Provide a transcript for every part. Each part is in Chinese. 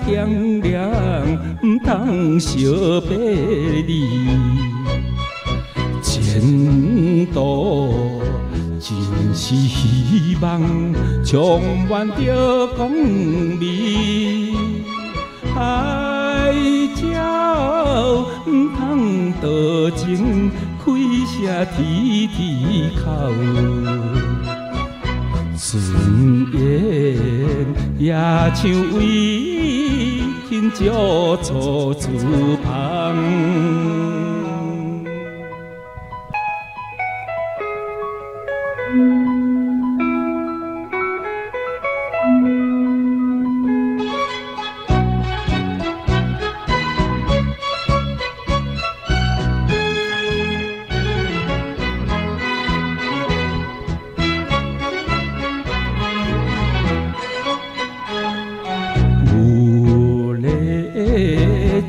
强亮，唔通相背离。前途真是希望，充满着光明。海鸟唔通多情，开声啼啼哭。尊严也像为天照错处旁。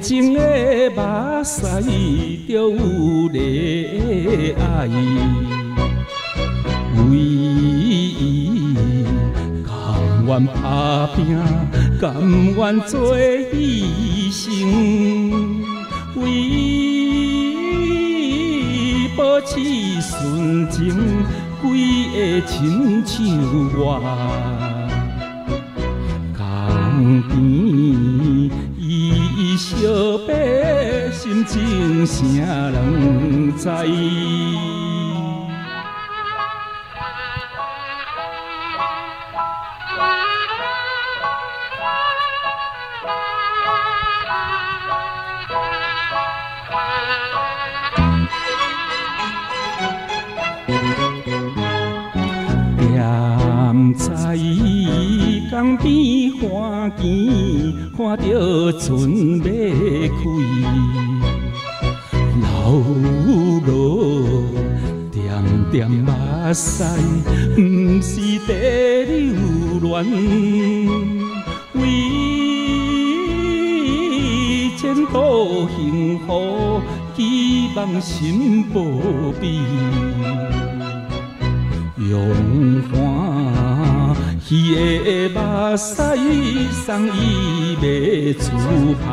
情的目屎，就有个爱，为伊甘愿打拼，甘愿做牺牲，为伊保持纯情，规个亲像我，江边。小白心情，谁人知？踮在江边花田，看着船要开，流落点点目屎，不是在流恋，为前途幸福，希望心保庇。用欢喜的目屎送伊要厝旁。